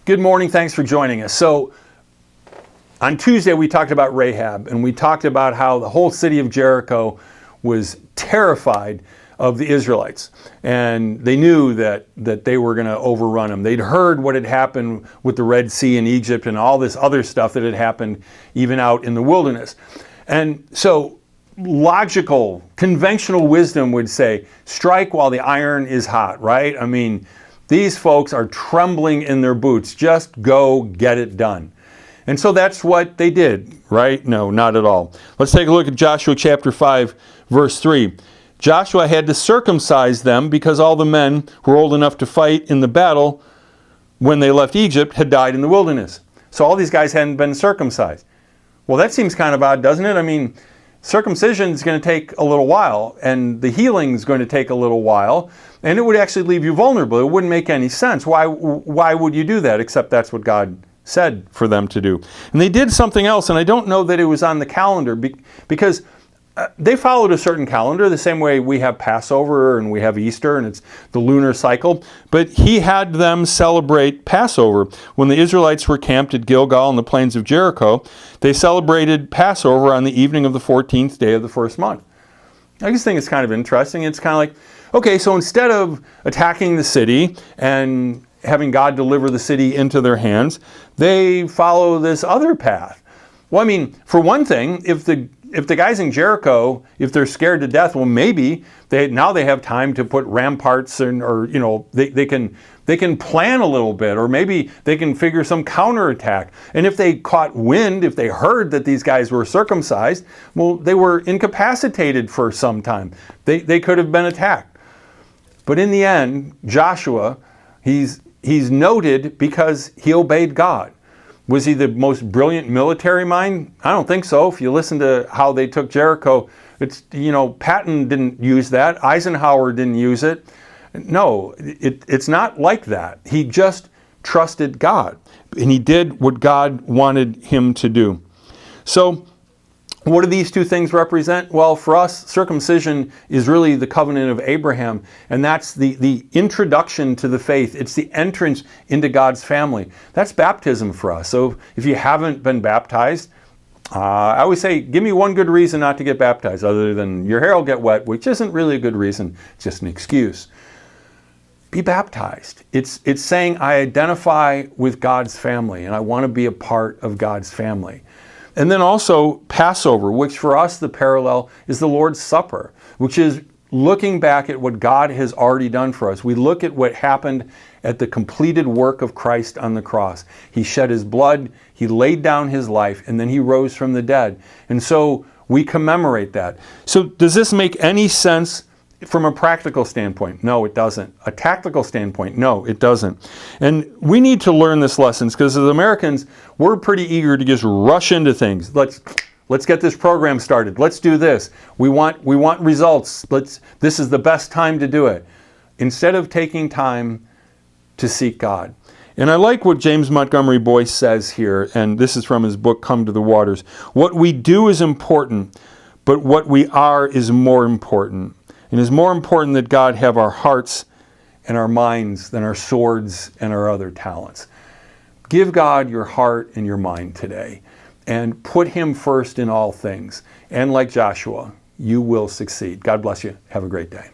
Good morning. Thanks for joining us. So on Tuesday, we talked about Rahab, and we talked about how the whole city of Jericho was terrified of the Israelites. And they knew that they were going to overrun them. They'd heard what had happened with the Red Sea in Egypt and all this other stuff that had happened even out in the wilderness. And so logical, conventional wisdom would say, strike while the iron is hot, right? I mean, these folks are trembling in their boots. Just go get it done. And so that's what they did, right? No, not at all. Let's take a look at Joshua chapter 5, verse 3. Joshua had to circumcise them because all the men who were old enough to fight in the battle when they left Egypt had died in the wilderness. So all these guys hadn't been circumcised. Well, that seems kind of odd, doesn't it? I mean, circumcision is going to take a little while, and the healing is going to take a little while, and it would actually leave you vulnerable. It wouldn't make any sense. Why would you do that, except that's what God said for them to do? And they did something else, and I don't know that it was on the calendar, because they followed a certain calendar, the same way we have Passover and we have Easter, and it's the lunar cycle. But he had them celebrate Passover. When the Israelites were camped at Gilgal in the plains of Jericho, they celebrated Passover on the evening of the 14th day of the first month. I just think it's kind of interesting. It's kind of like, okay, so instead of attacking the city and having God deliver the city into their hands, they follow this other path. Well, I mean, for one thing, if the guys in Jericho, if they're scared to death, well, maybe now they have time to put ramparts they can plan a little bit, or maybe they can figure some counterattack. And if they caught wind, if they heard that these guys were circumcised, well, they were incapacitated for some time. They could have been attacked. But in the end, Joshua, he's noted because he obeyed God. Was he the most brilliant military mind? I don't think so. If you listen to how they took Jericho, Patton didn't use that. Eisenhower didn't use it. No, it's not like that. He just trusted God, and he did what God wanted him to do. So what do these two things represent? Well, for us, circumcision is really the covenant of Abraham, and that's the introduction to the faith. It's the entrance into God's family. That's baptism for us. So if you haven't been baptized, I always say, give me one good reason not to get baptized, other than your hair will get wet, which isn't really a good reason, it's just an excuse. Be baptized. It's saying I identify with God's family, and I want to be a part of God's family. And then also Passover, which for us the parallel is the Lord's Supper, which is looking back at what God has already done for us. We look at what happened at the completed work of Christ on the cross. He shed his blood, he laid down his life, and then he rose from the dead. And so we commemorate that. So does this make any sense from a practical standpoint? No, it doesn't. A tactical standpoint? No, it doesn't. And we need to learn this lesson, because as Americans, we're pretty eager to just rush into things. Let's get this program started. Let's do this. We want results. This is the best time to do it, instead of taking time to seek God. And I like what James Montgomery Boyce says here, and this is from his book, Come to the Waters. What we do is important, but what we are is more important. It is more important that God have our hearts and our minds than our swords and our other talents. Give God your heart and your mind today, and put him first in all things. And like Joshua, you will succeed. God bless you. Have a great day.